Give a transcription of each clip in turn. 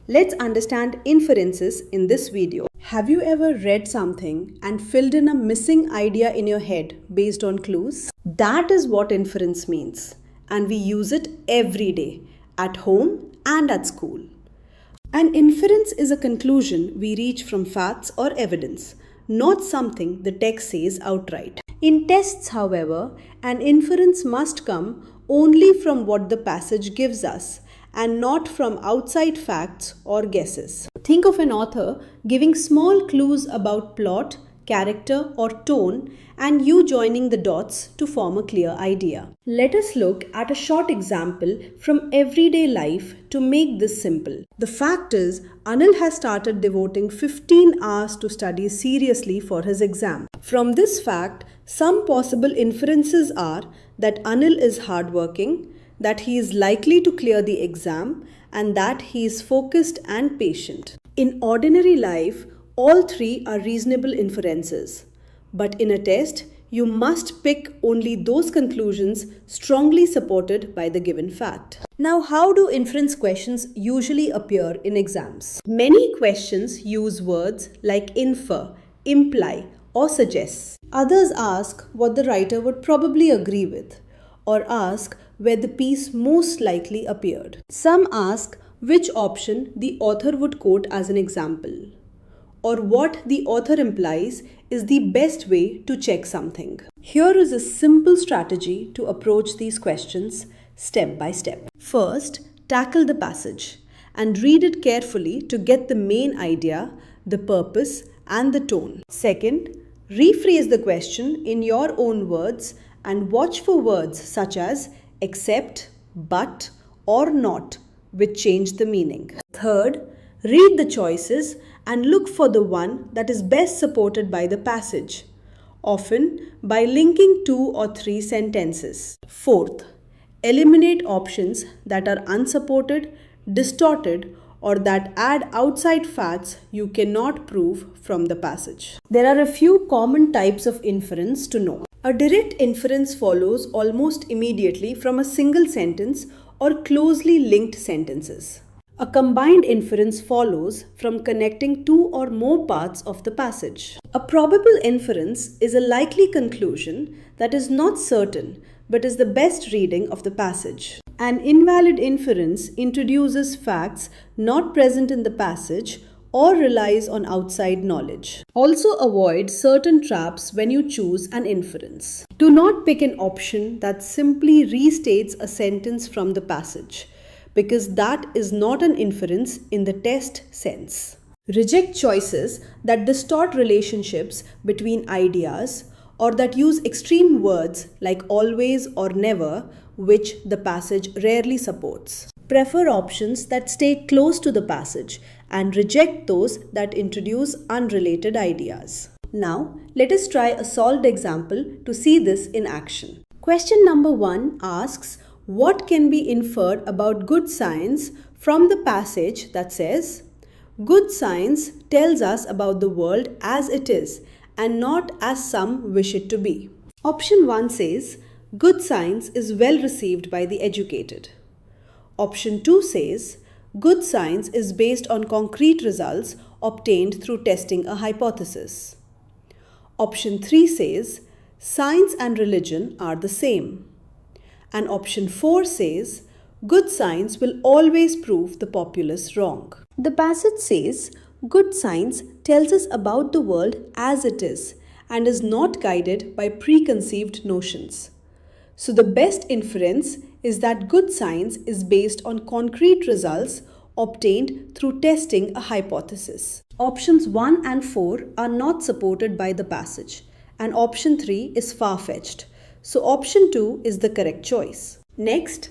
Let's understand inferences in this video. Have you ever read something and filled in a missing idea in your head based on clues? That is what inference means, and we use it every day, at home and at school. An inference is a conclusion we reach from facts or evidence, not something the text says outright. In tests, however, an inference must come only from what the passage gives us and not from outside facts or guesses. Think of an author giving small clues about plot, character, or tone, and you joining the dots to form a clear idea. Let us look at a short example from everyday life to make this simple. The fact is, Anil has started devoting 15 hours to study seriously for his exam. From this fact, some possible inferences are that Anil is hardworking, that he is likely to clear the exam, and that he is focused and patient. In ordinary life, all three are reasonable inferences. But in a test, you must pick only those conclusions strongly supported by the given fact. Now, how do inference questions usually appear in exams? Many questions use words like infer, imply, or suggest. Others ask what the writer would probably agree with, or ask where the piece most likely appeared. Some ask which option the author would quote as an example, or what the author implies is the best way to check something. Here is a simple strategy to approach these questions step by step. First, tackle the passage and read it carefully to get the main idea, the purpose, and the tone. Second, rephrase the question in your own words and watch for words such as except, but, or not, which change the meaning. Third, read the choices and look for the one that is best supported by the passage, often by linking 2 or 3 sentences. Fourth, eliminate options that are unsupported, distorted, or that add outside facts you cannot prove from the passage. There are a few common types of inference to know. A direct inference follows almost immediately from a single sentence or closely linked sentences. A combined inference follows from connecting 2 or more parts of the passage. A probable inference is a likely conclusion that is not certain but is the best reading of the passage. An invalid inference introduces facts not present in the passage or relies on outside knowledge. Also avoid certain traps when you choose an inference. Do not pick an option that simply restates a sentence from the passage, because that is not an inference in the test sense. Reject choices that distort relationships between ideas or that use extreme words like always or never, which the passage rarely supports. Prefer options that stay close to the passage and reject those that introduce unrelated ideas. Now, let us try a solved example to see this in action. Question number 1 asks, what can be inferred about good science from the passage that says, good science tells us about the world as it is and not as some wish it to be. Option 1 says, good science is well received by the educated. Option 2 says, good science is based on concrete results obtained through testing a hypothesis. Option 3 says, science and religion are the same. And option 4 says, good science will always prove the populace wrong. The passage says, good science tells us about the world as it is and is not guided by preconceived notions. So the best inference is that good science is based on concrete results obtained through testing a hypothesis. Options 1 and 4 are not supported by the passage, and option 3 is far-fetched. So option 2 is the correct choice. Next,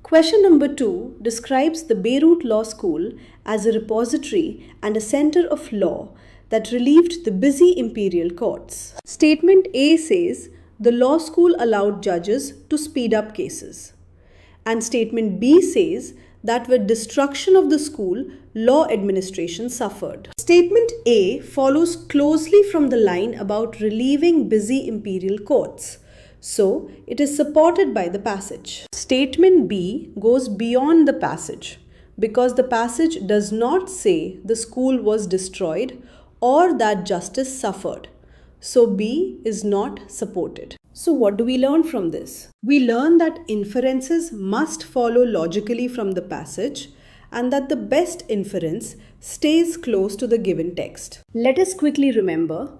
question number 2 describes the Beirut Law School as a repository and a center of law that relieved the busy imperial courts. Statement A says, the law school allowed judges to speed up cases. And statement B says that with destruction of the school, law administration suffered. Statement A follows closely from the line about relieving busy imperial courts. So, it is supported by the passage. Statement B goes beyond the passage, because the passage does not say the school was destroyed or that justice suffered. So B is not supported. So what do we learn from this? We learn that inferences must follow logically from the passage and that the best inference stays close to the given text. Let us quickly remember: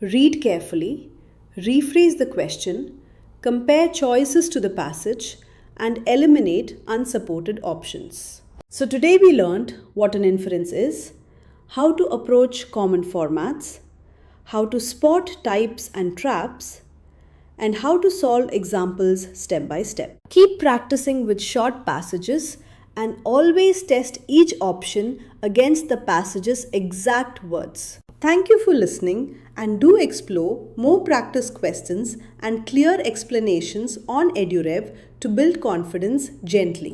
read carefully, rephrase the question, compare choices to the passage, and eliminate unsupported options. So today we learned what an inference is, how to approach common formats, how to spot types and traps, and how to solve examples step by step. Keep practicing with short passages and always test each option against the passage's exact words. Thank you for listening, and do explore more practice questions and clear explanations on EduRev to build confidence gently.